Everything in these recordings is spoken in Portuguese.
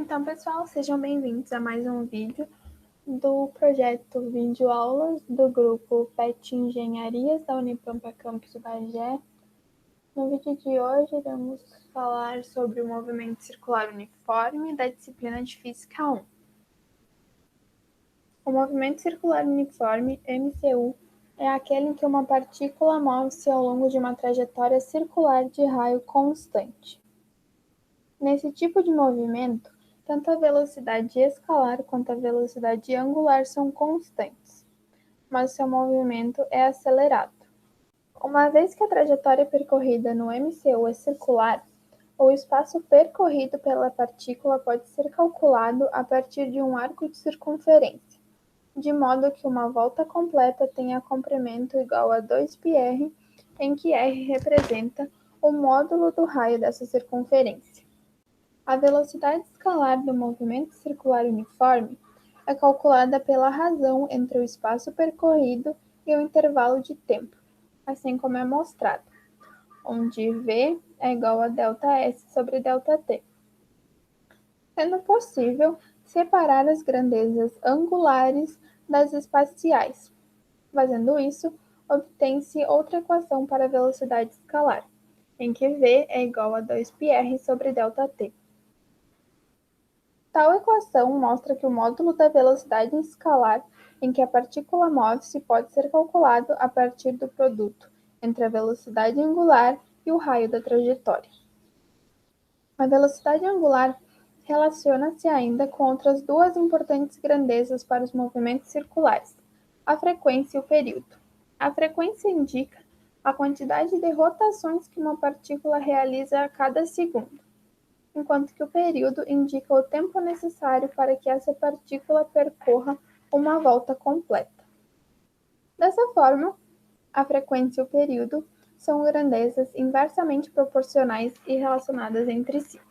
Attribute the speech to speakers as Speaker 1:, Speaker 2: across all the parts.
Speaker 1: Então, pessoal, sejam bem-vindos a mais um vídeo do projeto Videoaulas do grupo PET Engenharias da Unipampa Campus Bagé. No vídeo de hoje, iremos falar sobre o movimento circular uniforme da disciplina de Física 1. O movimento circular uniforme, MCU, é aquele em que uma partícula move-se ao longo de uma trajetória circular de raio constante. Nesse tipo de movimento, tanto a velocidade escalar quanto a velocidade angular são constantes, mas seu movimento é acelerado. Uma vez que a trajetória percorrida no MCU é circular, o espaço percorrido pela partícula pode ser calculado a partir de um arco de circunferência, de modo que uma volta completa tenha comprimento igual a 2πr, em que r representa o módulo do raio dessa circunferência. A velocidade escalar do movimento circular uniforme é calculada pela razão entre o espaço percorrido e o intervalo de tempo, assim como é mostrado, onde v é igual a ΔS sobre ΔT. Sendo possível separar as grandezas angulares das espaciais. Fazendo isso, obtém-se outra equação para a velocidade escalar, em que v é igual a 2πr sobre ΔT. Tal equação mostra que o módulo da velocidade escalar em que a partícula move-se pode ser calculado a partir do produto entre a velocidade angular e o raio da trajetória. A velocidade angular relaciona-se ainda com outras duas importantes grandezas para os movimentos circulares, a frequência e o período. A frequência indica a quantidade de rotações que uma partícula realiza a cada segundo, enquanto que o período indica o tempo necessário para que essa partícula percorra uma volta completa. Dessa forma, a frequência e o período são grandezas inversamente proporcionais e relacionadas entre si.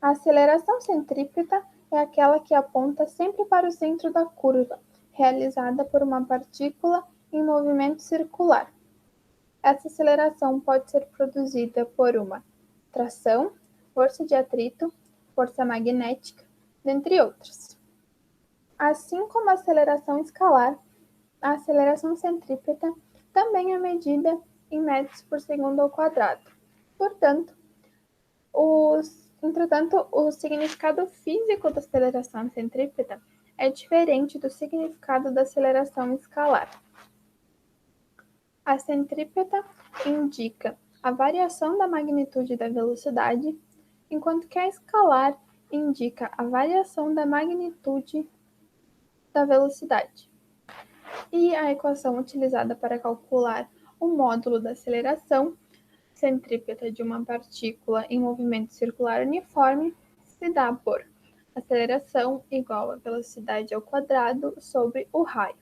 Speaker 1: A aceleração centrípeta é aquela que aponta sempre para o centro da curva, realizada por uma partícula em movimento circular. Essa aceleração pode ser produzida por uma tração, força de atrito, força magnética, dentre outras. Assim como a aceleração escalar, a aceleração centrípeta também é medida em metros por segundo ao quadrado. Entretanto, o significado físico da aceleração centrípeta é diferente do significado da aceleração escalar. A centrípeta indica a variação da magnitude da velocidade, enquanto que a escalar indica a variação da magnitude da velocidade. E a equação utilizada para calcular o módulo da aceleração centrípeta de uma partícula em movimento circular uniforme se dá por aceleração igual a velocidade ao quadrado sobre o raio.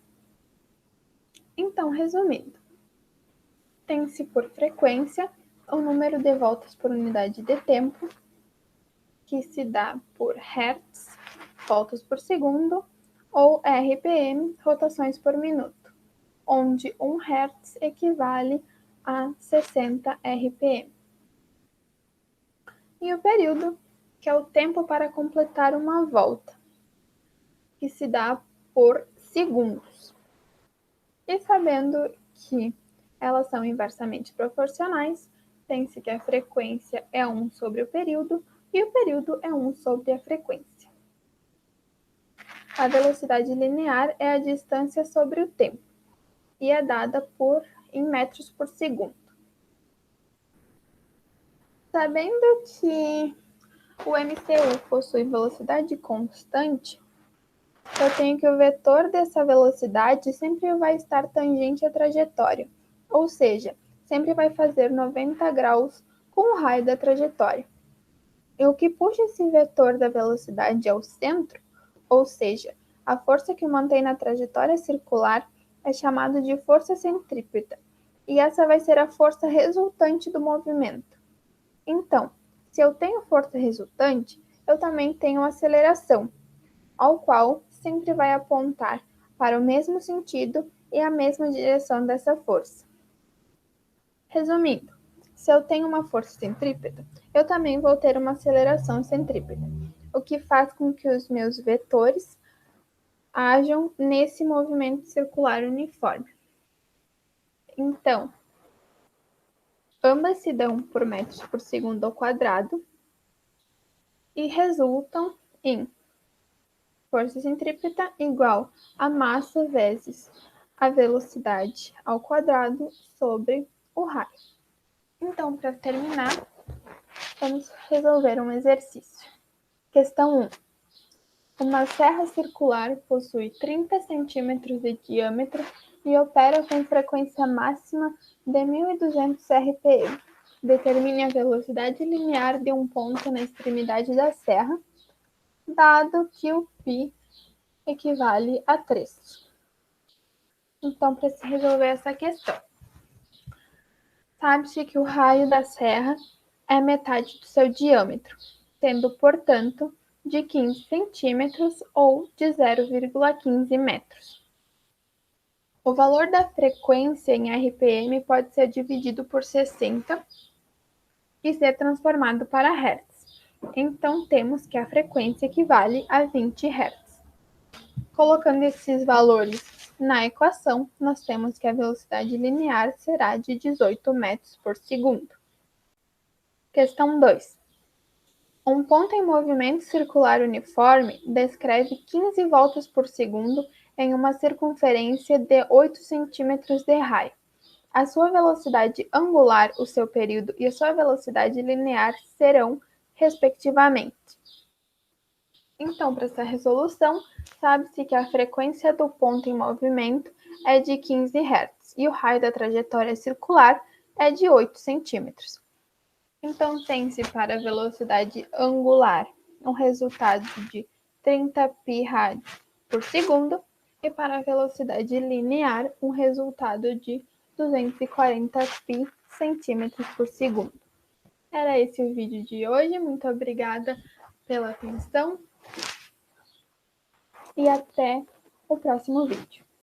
Speaker 1: Então, resumindo, tem-se por frequência o número de voltas por unidade de tempo, que se dá por Hertz, voltas por segundo, ou RPM, rotações por minuto, onde 1 Hz equivale a 60 RPM. E o período, que é o tempo para completar uma volta, que se dá por segundos. E sabendo que elas são inversamente proporcionais, tem-se que a frequência é 1 sobre o período e o período é 1 sobre a frequência. A velocidade linear é a distância sobre o tempo e é dada em metros por segundo. Sabendo que o MCU possui velocidade constante, eu tenho que o vetor dessa velocidade sempre vai estar tangente à trajetória, ou seja, sempre vai fazer 90 graus com o raio da trajetória. E o que puxa esse vetor da velocidade ao centro, ou seja, a força que o mantém na trajetória circular, é chamado de força centrípeta, e essa vai ser a força resultante do movimento. Então, se eu tenho força resultante, eu também tenho aceleração, ao qual sempre vai apontar para o mesmo sentido e a mesma direção dessa força. Resumindo, se eu tenho uma força centrípeta, eu também vou ter uma aceleração centrípeta. o que faz com que os meus vetores ajam nesse movimento circular uniforme. Então, ambas se dão por metros por segundo ao quadrado e resultam em força centrípeta igual a massa vezes a velocidade ao quadrado sobre o raio. Então, para terminar, vamos resolver um exercício. Questão 1. Uma serra circular possui 30 centímetros de diâmetro e opera com frequência máxima de 1.200 RPM. Determine a velocidade linear de um ponto na extremidade da serra, dado que o π equivale a 3. Então, para se resolver essa questão, sabe-se que o raio da serra é metade do seu diâmetro, tendo, portanto, de 15 centímetros ou de 0,15 metros. O valor da frequência em RPM pode ser dividido por 60 e ser transformado para Hz. Então, temos que a frequência equivale a 20 Hz. Colocando esses valores na equação, nós temos que a velocidade linear será de 18 metros por segundo. Questão 2. Um ponto em movimento circular uniforme descreve 15 voltas por segundo em uma circunferência de 8 centímetros de raio. A sua velocidade angular, o seu período e a sua velocidade linear serão, respectivamente. Então, para essa resolução, sabe-se que a frequência do ponto em movimento é de 15 Hz e o raio da trajetória circular é de 8 centímetros. Então, tem-se para a velocidade angular um resultado de 30 π rádio por segundo e para a velocidade linear um resultado de 240 π centímetros por segundo. Era esse o vídeo de hoje. Muito obrigada pela atenção e até o próximo vídeo.